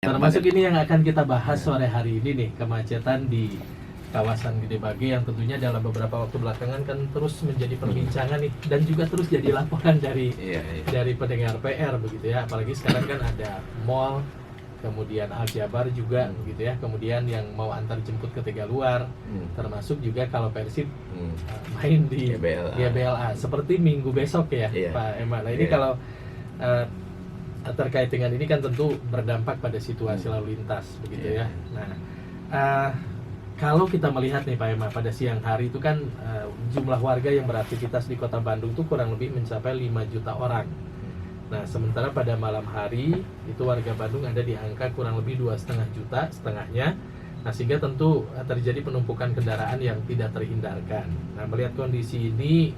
Termasuk ini yang akan kita bahas sore hari ini nih, kemacetan di kawasan Gede Bage yang tentunya dalam beberapa waktu belakangan kan terus menjadi perbincangan nih, dan juga terus jadi laporan dari pendengar PR begitu ya. Apalagi sekarang kan ada mall, kemudian Aljabar juga gitu ya, kemudian yang mau antar jemput ke Tegaluar, termasuk juga kalau Persib main di GBLA seperti minggu besok ya, Pak Emma. Nah ini kalau terkait dengan ini kan tentu berdampak pada situasi lalu lintas begitu ya. Nah kalau kita melihat nih Pak Emma, pada siang hari itu kan jumlah warga yang beraktivitas di Kota Bandung itu kurang lebih mencapai 5 juta orang. Nah sementara pada malam hari itu warga Bandung ada di angka kurang lebih 2,5 juta setengahnya. Nah sehingga tentu terjadi penumpukan kendaraan yang tidak terhindarkan. Nah melihat kondisi ini,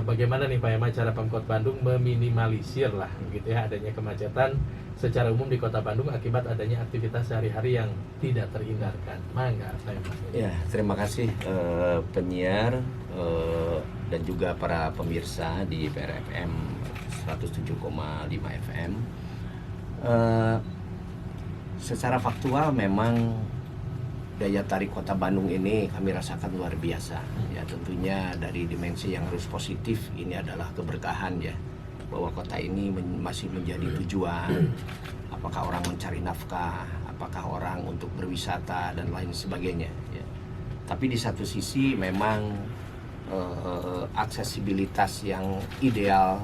bagaimana nih Pak Emma cara Pemkot Bandung meminimalisir lah gitu ya adanya kemacetan secara umum di Kota Bandung akibat adanya aktivitas sehari-hari yang tidak terhindarkan. Mangga Pak Emma. Ya, terima kasih penyiar dan juga para pemirsa di PRFM 107,5 FM. Secara faktual memang daya tarik Kota Bandung ini kami rasakan luar biasa. Ya tentunya dari dimensi yang harus positif ini adalah keberkahan ya, bahwa kota ini masih menjadi tujuan. Apakah orang mencari nafkah, apakah orang untuk berwisata dan lain sebagainya. Ya. Tapi di satu sisi memang aksesibilitas yang ideal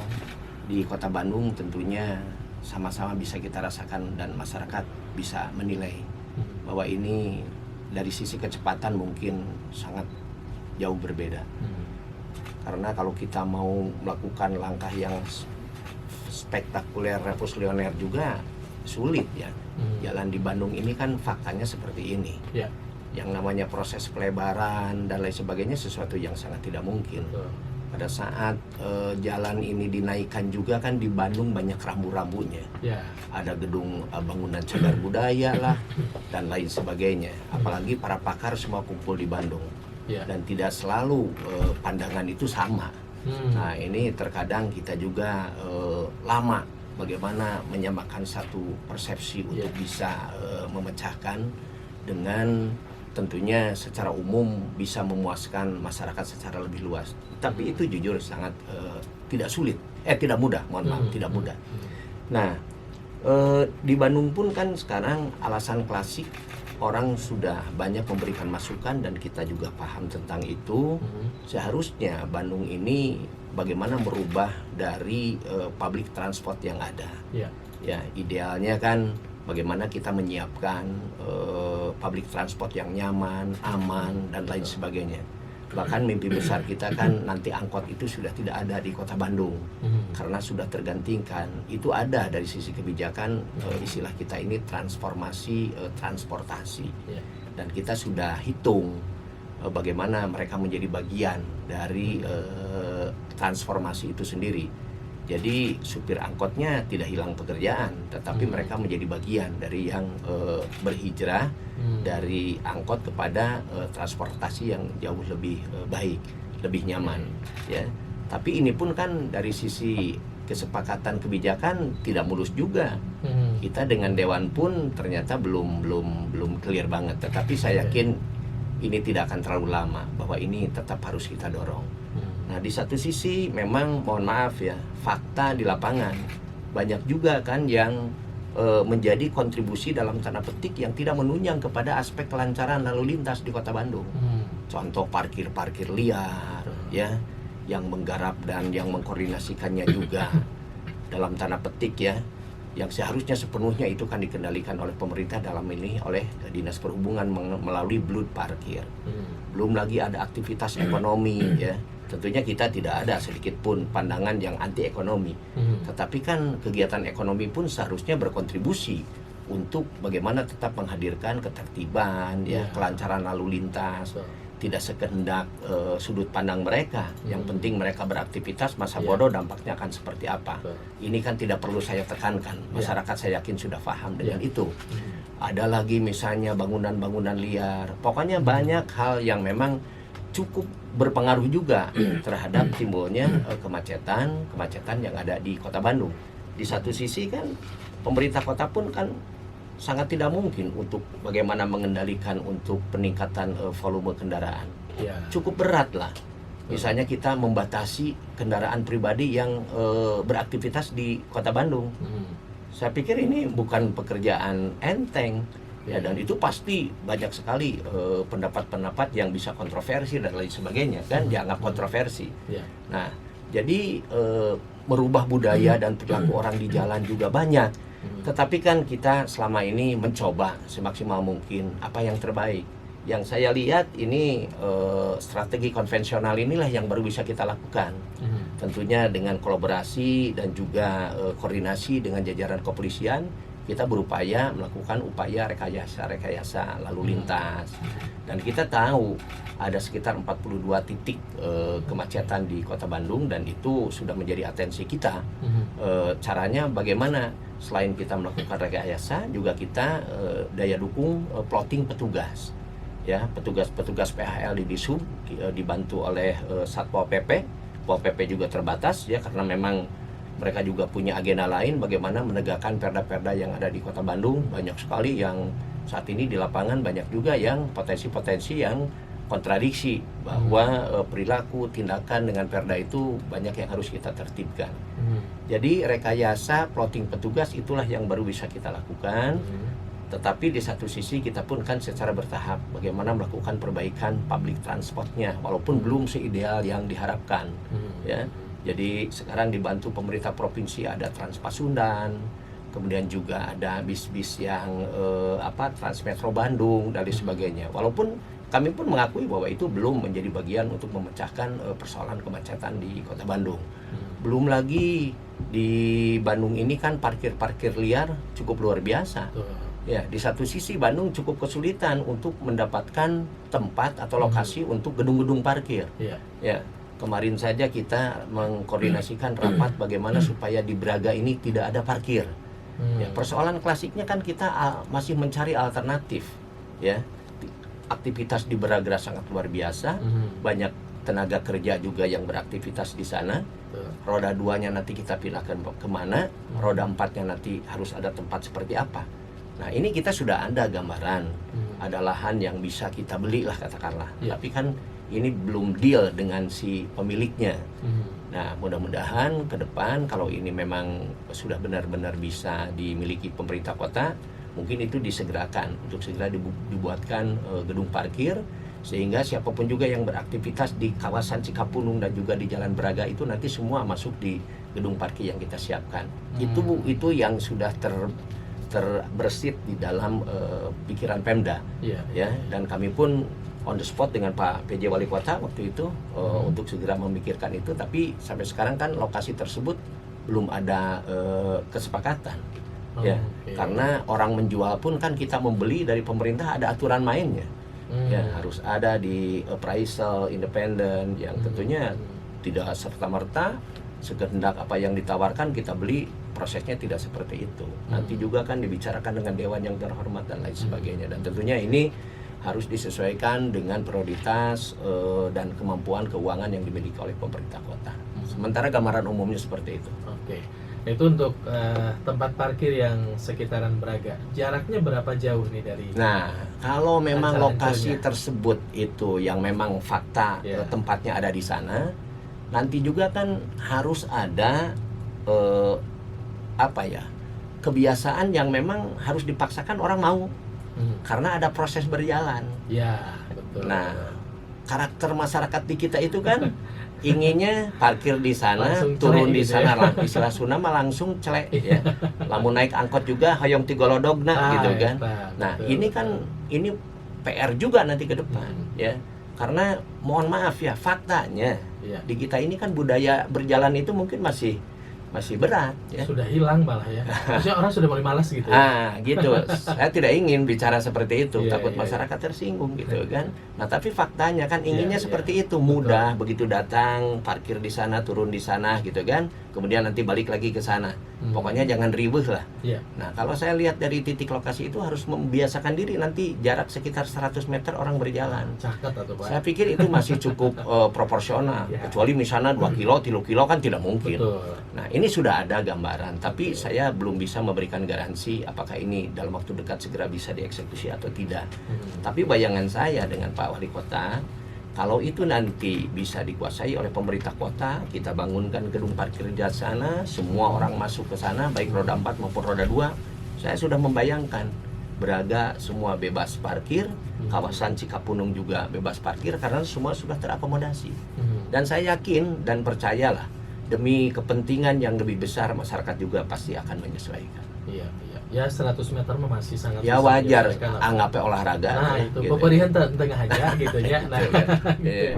di Kota Bandung tentunya sama-sama bisa kita rasakan dan masyarakat bisa menilai bahwa ini dari sisi kecepatan mungkin sangat jauh berbeda. Karena kalau kita mau melakukan langkah yang spektakuler, revolusioner juga sulit ya. Jalan di Bandung ini kan faktanya seperti ini. Yang namanya proses pelebaran dan lain sebagainya sesuatu yang sangat tidak mungkin. Pada saat jalan ini dinaikkan juga kan di Bandung banyak rambu-rambunya. Ada gedung bangunan cagar budaya lah dan lain sebagainya. Apalagi para pakar semua kumpul di Bandung. Dan tidak selalu pandangan itu sama. Nah ini terkadang kita juga lama bagaimana menyamakan satu persepsi untuk bisa memecahkan dengan tentunya secara umum bisa memuaskan masyarakat secara lebih luas. Tapi itu jujur sangat tidak mudah, mohon maaf, tidak mudah. Nah, di Bandung pun kan sekarang alasan klasik orang sudah banyak memberikan masukan dan kita juga paham tentang itu. Seharusnya Bandung ini bagaimana merubah dari public transport yang ada. Ya, idealnya kan bagaimana kita menyiapkan public transport yang nyaman, aman, dan lain sebagainya. Bahkan mimpi besar kita kan nanti angkot itu sudah tidak ada di Kota Bandung karena sudah tergantikan. Itu ada dari sisi kebijakan, istilah kita ini transformasi transportasi. Dan kita sudah hitung bagaimana mereka menjadi bagian dari transformasi itu sendiri. Jadi supir angkotnya tidak hilang pekerjaan, tetapi mereka menjadi bagian dari yang berhijrah dari angkot kepada transportasi yang jauh lebih baik, lebih nyaman. Ya, tapi ini pun kan dari sisi kesepakatan kebijakan tidak mulus juga. Kita dengan Dewan pun ternyata belum clear banget. Tetapi saya yakin ini tidak akan terlalu lama, bahwa ini tetap harus kita dorong. Nah di satu sisi memang mohon maaf ya, fakta di lapangan banyak juga kan yang menjadi kontribusi dalam tanda petik yang tidak menunjang kepada aspek kelancaran lalu lintas di Kota Bandung. Contoh parkir liar ya, yang menggarap dan yang mengkoordinasikannya juga dalam tanda petik ya, yang seharusnya sepenuhnya itu kan dikendalikan oleh pemerintah, dalam ini oleh Dinas Perhubungan melalui blood parkir. Belum lagi ada aktivitas ekonomi ya. Tentunya kita tidak ada sedikit pun pandangan yang anti ekonomi. Tetapi kan kegiatan ekonomi pun seharusnya berkontribusi untuk bagaimana tetap menghadirkan ketertiban, ya, kelancaran lalu lintas. Tidak sekehendak sudut pandang mereka. Yang penting mereka beraktivitas, masa bodoh dampaknya akan seperti apa. Ini kan tidak perlu saya tekankan. Masyarakat saya yakin sudah paham dengan itu. Ada lagi misalnya bangunan-bangunan liar. Pokoknya banyak hal yang memang cukup berpengaruh juga terhadap timbulnya kemacetan yang ada di Kota Bandung. Di satu sisi kan pemerintah kota pun kan sangat tidak mungkin untuk bagaimana mengendalikan untuk peningkatan volume kendaraan. Ya. Cukup berat lah. Misalnya kita membatasi kendaraan pribadi yang beraktivitas di Kota Bandung. Saya pikir ini bukan pekerjaan enteng. Ya, dan itu pasti banyak sekali pendapat-pendapat yang bisa kontroversi dan lain sebagainya, kan dianggap kontroversi. Ya. Nah, jadi merubah budaya dan perilaku orang di jalan juga banyak. Tetapi kan kita selama ini mencoba semaksimal mungkin apa yang terbaik. Yang saya lihat ini strategi konvensional inilah yang baru bisa kita lakukan. Tentunya dengan kolaborasi dan juga koordinasi dengan jajaran kepolisian, kita berupaya melakukan upaya rekayasa lalu lintas. Dan kita tahu ada sekitar 42 titik kemacetan di Kota Bandung, dan itu sudah menjadi atensi kita. Caranya bagaimana? Selain kita melakukan rekayasa, juga kita daya dukung plotting petugas. Ya, petugas PHL di Disub dibantu oleh Satpol PP. Satpol PP juga terbatas ya, karena memang mereka juga punya agenda lain bagaimana menegakkan perda-perda yang ada di Kota Bandung. Banyak sekali yang saat ini di lapangan, banyak juga yang potensi-potensi yang kontradiksi bahwa perilaku tindakan dengan perda itu banyak yang harus kita tertibkan. Jadi rekayasa plotting petugas itulah yang baru bisa kita lakukan. Tetapi di satu sisi kita pun kan secara bertahap bagaimana melakukan perbaikan public transportnya, walaupun belum seideal yang diharapkan. Ya. Jadi sekarang dibantu pemerintah provinsi ada Trans Pasundan, kemudian juga ada bis-bis yang Transmetro Bandung dan lain sebagainya. Walaupun kami pun mengakui bahwa itu belum menjadi bagian untuk memecahkan persoalan kemacetan di Kota Bandung. Belum lagi di Bandung ini kan parkir-parkir liar cukup luar biasa. Ya, di satu sisi Bandung cukup kesulitan untuk mendapatkan tempat atau lokasi untuk gedung-gedung parkir. Ya. Kemarin saja kita mengkoordinasikan rapat bagaimana supaya di Braga ini tidak ada parkir. Ya, persoalan klasiknya kan kita masih mencari alternatif. Ya, aktivitas di Braga sangat luar biasa. Banyak tenaga kerja juga yang beraktivitas di sana. Roda 2-nya nanti kita pindahkan kemana? Roda 4-nya nanti harus ada tempat seperti apa? Nah, ini kita sudah ada gambaran. Ada lahan yang bisa kita beli lah katakanlah. Tapi kan ini belum deal dengan si pemiliknya. Nah, mudah-mudahan ke depan kalau ini memang sudah benar-benar bisa dimiliki pemerintah kota, mungkin itu disegerakan untuk segera dibuatkan gedung parkir, sehingga siapapun juga yang beraktivitas di kawasan Cikapundung dan juga di Jalan Braga itu nanti semua masuk di gedung parkir yang kita siapkan. Itu yang sudah terbersit di dalam pikiran Pemda. Ya, dan kami pun on the spot dengan Pak PJ Wali Kota waktu itu untuk segera memikirkan itu, tapi sampai sekarang kan lokasi tersebut belum ada kesepakatan. Ya, karena orang menjual pun kan kita membeli dari pemerintah ada aturan mainnya. Ya, harus ada di appraisal independen yang tentunya tidak serta-merta sekehendak apa yang ditawarkan kita beli, prosesnya tidak seperti itu. Nanti juga kan dibicarakan dengan dewan yang terhormat dan lain sebagainya, dan tentunya ini harus disesuaikan dengan prioritas dan kemampuan keuangan yang dimiliki oleh pemerintah kota. Sementara gambaran umumnya seperti itu. Oke. Itu untuk tempat parkir yang sekitaran Braga. Jaraknya berapa jauh nih dari? Nah, kalau memang lokasi tersebut itu yang memang fakta tempatnya ada di sana, nanti juga kan harus ada kebiasaan yang memang harus dipaksakan orang mau. Karena ada proses berjalan. Ya, betul. Nah, karakter masyarakat di kita itu kan inginnya parkir di sana, turun di sana, gitu ya. Istilah Sunda mah langsung celek ya. Lamun naik angkot juga hoyong tigolodogna gitu kan. Nah, betul, ini kan ini PR juga nanti ke depan ya. Karena mohon maaf ya, faktanya di kita ini kan budaya berjalan itu mungkin masih berat ya. Sudah hilang malah ya. Maksudnya orang sudah mulai malas gitu ya. Gitu. Saya tidak ingin bicara seperti itu, takut masyarakat tersinggung gitu kan. Nah, tapi faktanya kan inginnya seperti itu, mudah, begitu datang, parkir di sana, turun di sana gitu kan. Kemudian nanti balik lagi ke sana. Pokoknya jangan riweuh lah. Nah, kalau saya lihat dari titik lokasi itu harus membiasakan diri nanti jarak sekitar 100 meter orang berjalan. Caket atau Pak? Saya pikir itu masih cukup proporsional. Kecuali misalnya 2 kilo, 3 kilo kan tidak mungkin. Betul. Nah, ini sudah ada gambaran, tapi saya belum bisa memberikan garansi apakah ini dalam waktu dekat segera bisa dieksekusi atau tidak. Tapi bayangan saya dengan Pak Wali Kota, kalau itu nanti bisa dikuasai oleh pemerintah kota, kita bangunkan gedung parkir di sana, semua orang masuk ke sana, baik roda 4 maupun roda 2, saya sudah membayangkan Braga semua bebas parkir, kawasan Cikapunung juga bebas parkir karena semua sudah terakomodasi. Dan saya yakin dan percayalah, demi kepentingan yang lebih besar, masyarakat juga pasti akan menyesuaikan. Iya. Ya 100 meter mah masih sangat Ya bisa wajar, menyesuaikan. anggapnya olahraga. Nah itu, gitu. peperihan tengah aja gitu ya. Nah, Iya.